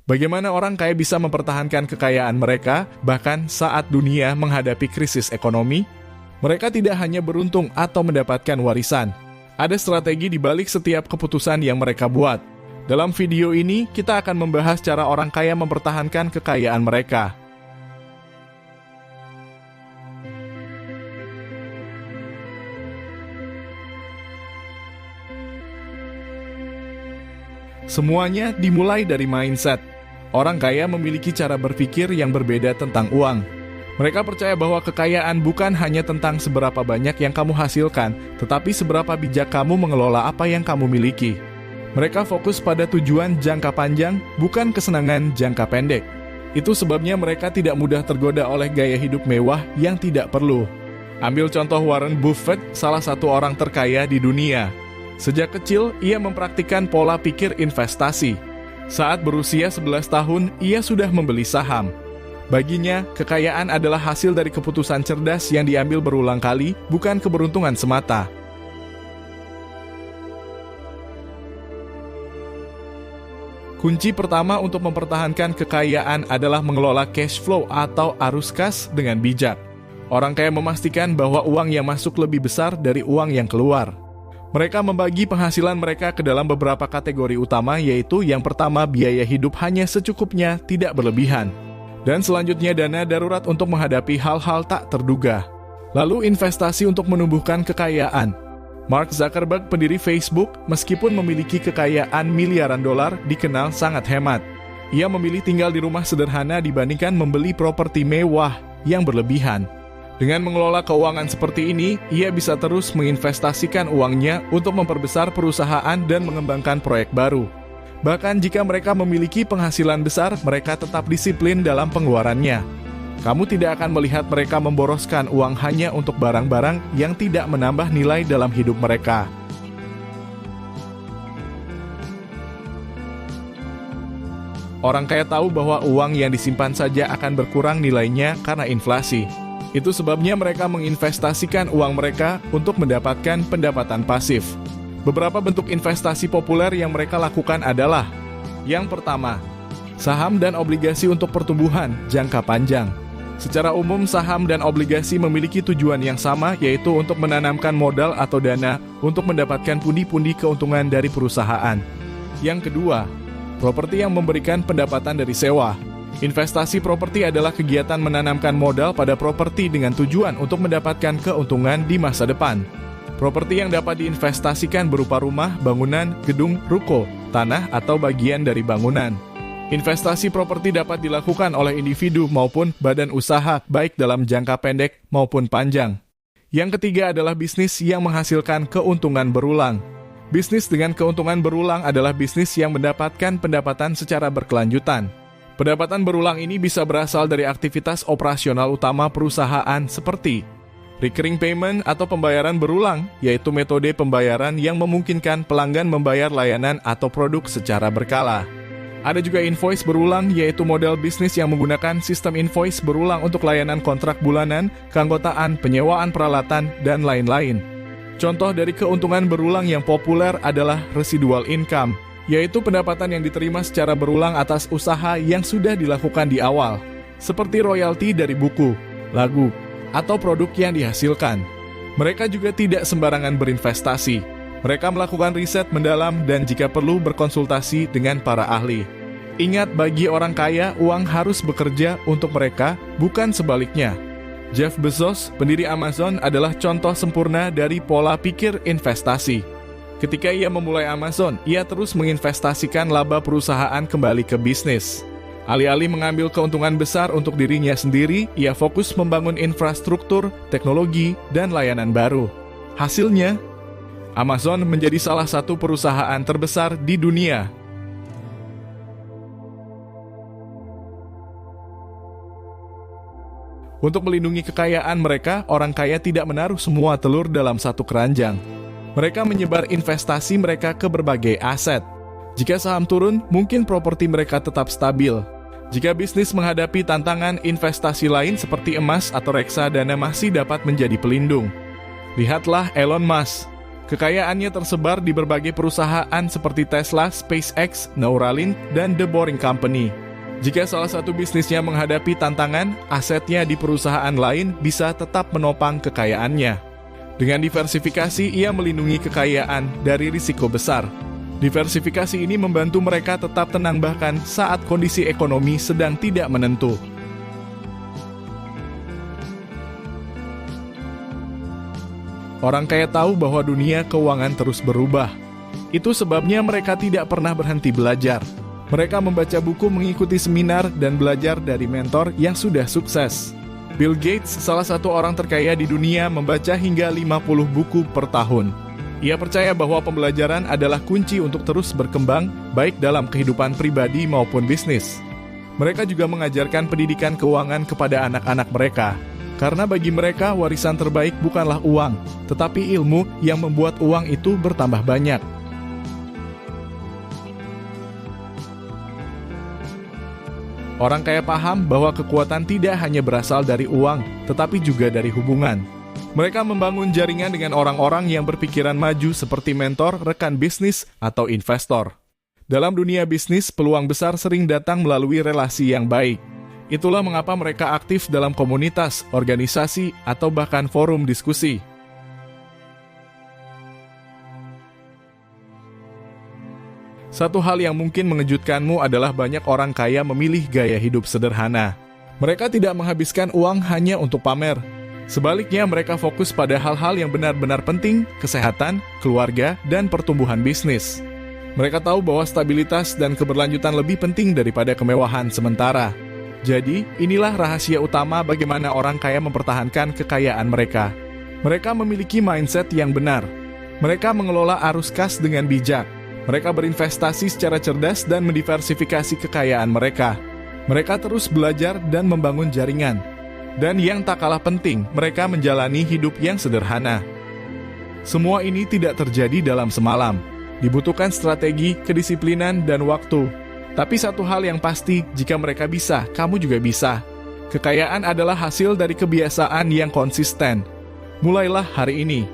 Bagaimana orang kaya bisa mempertahankan kekayaan mereka, bahkan saat dunia menghadapi krisis ekonomi? Mereka tidak hanya beruntung atau mendapatkan warisan. Ada strategi di balik setiap keputusan yang mereka buat. Dalam video ini, kita akan membahas cara orang kaya mempertahankan kekayaan mereka. Semuanya dimulai dari mindset. Orang kaya memiliki cara berpikir yang berbeda tentang uang. Mereka percaya bahwa kekayaan bukan hanya tentang seberapa banyak yang kamu hasilkan, tetapi seberapa bijak kamu mengelola apa yang kamu miliki. Mereka fokus pada tujuan jangka panjang, bukan kesenangan jangka pendek. Itu sebabnya mereka tidak mudah tergoda oleh gaya hidup mewah yang tidak perlu. Ambil contoh Warren Buffett, salah satu orang terkaya di dunia. Sejak kecil, ia mempraktikkan pola pikir investasi. Saat berusia 11 tahun, ia sudah membeli saham. Baginya, kekayaan adalah hasil dari keputusan cerdas yang diambil berulang kali, bukan keberuntungan semata. Kunci pertama untuk mempertahankan kekayaan adalah mengelola cash flow atau arus kas dengan bijak. Orang kaya memastikan bahwa uang yang masuk lebih besar dari uang yang keluar. Mereka membagi penghasilan mereka ke dalam beberapa kategori utama, yaitu yang pertama biaya hidup hanya secukupnya, tidak berlebihan. Dan selanjutnya dana darurat untuk menghadapi hal-hal tak terduga. Lalu investasi untuk menumbuhkan kekayaan. Mark Zuckerberg, pendiri Facebook, meskipun memiliki kekayaan miliaran dolar, dikenal sangat hemat. Ia memilih tinggal di rumah sederhana dibandingkan membeli properti mewah yang berlebihan. Dengan mengelola keuangan seperti ini, ia bisa terus menginvestasikan uangnya untuk memperbesar perusahaan dan mengembangkan proyek baru. Bahkan jika mereka memiliki penghasilan besar, mereka tetap disiplin dalam pengeluarannya. Kamu tidak akan melihat mereka memboroskan uang hanya untuk barang-barang yang tidak menambah nilai dalam hidup mereka. Orang kaya tahu bahwa uang yang disimpan saja akan berkurang nilainya karena inflasi. Itu sebabnya mereka menginvestasikan uang mereka untuk mendapatkan pendapatan pasif. Beberapa bentuk investasi populer yang mereka lakukan adalah: yang pertama, saham dan obligasi untuk pertumbuhan jangka panjang. Secara umum, saham dan obligasi memiliki tujuan yang sama, yaitu untuk menanamkan modal atau dana untuk mendapatkan pundi-pundi keuntungan dari perusahaan. Yang kedua, properti yang memberikan pendapatan dari sewa. Investasi properti adalah kegiatan menanamkan modal pada properti dengan tujuan untuk mendapatkan keuntungan di masa depan. Properti yang dapat diinvestasikan berupa rumah, bangunan, gedung, ruko, tanah, atau bagian dari bangunan. Investasi properti dapat dilakukan oleh individu maupun badan usaha, baik dalam jangka pendek maupun panjang. Yang ketiga adalah bisnis yang menghasilkan keuntungan berulang. Bisnis dengan keuntungan berulang adalah bisnis yang mendapatkan pendapatan secara berkelanjutan. Pendapatan berulang ini bisa berasal dari aktivitas operasional utama perusahaan seperti recurring payment atau pembayaran berulang, yaitu metode pembayaran yang memungkinkan pelanggan membayar layanan atau produk secara berkala. Ada juga invoice berulang, yaitu model bisnis yang menggunakan sistem invoice berulang untuk layanan kontrak bulanan, keanggotaan, penyewaan peralatan, dan lain-lain. Contoh dari keuntungan berulang yang populer adalah residual income, yaitu pendapatan yang diterima secara berulang atas usaha yang sudah dilakukan di awal, seperti royalti dari buku, lagu, atau produk yang dihasilkan. Mereka juga tidak sembarangan berinvestasi. Mereka melakukan riset mendalam dan jika perlu berkonsultasi dengan para ahli. Ingat, bagi orang kaya, uang harus bekerja untuk mereka, bukan sebaliknya. Jeff Bezos, pendiri Amazon, adalah contoh sempurna dari pola pikir investasi. Ketika ia memulai Amazon, ia terus menginvestasikan laba perusahaan kembali ke bisnis. Alih-alih mengambil keuntungan besar untuk dirinya sendiri, ia fokus membangun infrastruktur, teknologi, dan layanan baru. Hasilnya, Amazon menjadi salah satu perusahaan terbesar di dunia. Untuk melindungi kekayaan mereka, orang kaya tidak menaruh semua telur dalam satu keranjang. Mereka menyebar investasi mereka ke berbagai aset. Jika saham turun, mungkin properti mereka tetap stabil. Jika bisnis menghadapi tantangan, investasi lain seperti emas atau reksadana masih dapat menjadi pelindung. Lihatlah Elon Musk. Kekayaannya tersebar di berbagai perusahaan seperti Tesla, SpaceX, Neuralink, dan The Boring Company. Jika salah satu bisnisnya menghadapi tantangan, asetnya di perusahaan lain bisa tetap menopang kekayaannya. Dengan diversifikasi, ia melindungi kekayaan dari risiko besar. Diversifikasi ini membantu mereka tetap tenang bahkan saat kondisi ekonomi sedang tidak menentu. Orang kaya tahu bahwa dunia keuangan terus berubah. Itu sebabnya mereka tidak pernah berhenti belajar. Mereka membaca buku, mengikuti seminar, dan belajar dari mentor yang sudah sukses. Bill Gates, salah satu orang terkaya di dunia, membaca hingga 50 buku per tahun. Ia percaya bahwa pembelajaran adalah kunci untuk terus berkembang, baik dalam kehidupan pribadi maupun bisnis. Mereka juga mengajarkan pendidikan keuangan kepada anak-anak mereka. Karena bagi mereka, warisan terbaik bukanlah uang, tetapi ilmu yang membuat uang itu bertambah banyak. Orang kaya paham bahwa kekuatan tidak hanya berasal dari uang, tetapi juga dari hubungan. Mereka membangun jaringan dengan orang-orang yang berpikiran maju seperti mentor, rekan bisnis, atau investor. Dalam dunia bisnis, peluang besar sering datang melalui relasi yang baik. Itulah mengapa mereka aktif dalam komunitas, organisasi, atau bahkan forum diskusi. Satu hal yang mungkin mengejutkanmu adalah banyak orang kaya memilih gaya hidup sederhana. Mereka tidak menghabiskan uang hanya untuk pamer. Sebaliknya, mereka fokus pada hal-hal yang benar-benar penting, kesehatan, keluarga, dan pertumbuhan bisnis. Mereka tahu bahwa stabilitas dan keberlanjutan lebih penting daripada kemewahan sementara. Jadi, inilah rahasia utama bagaimana orang kaya mempertahankan kekayaan mereka. Mereka memiliki mindset yang benar. Mereka mengelola arus kas dengan bijak. Mereka berinvestasi secara cerdas dan mendiversifikasi kekayaan mereka. Mereka terus belajar dan membangun jaringan. Dan yang tak kalah penting, mereka menjalani hidup yang sederhana. Semua ini tidak terjadi dalam semalam. Dibutuhkan strategi, kedisiplinan, dan waktu. Tapi satu hal yang pasti, jika mereka bisa, kamu juga bisa. Kekayaan adalah hasil dari kebiasaan yang konsisten. Mulailah hari ini.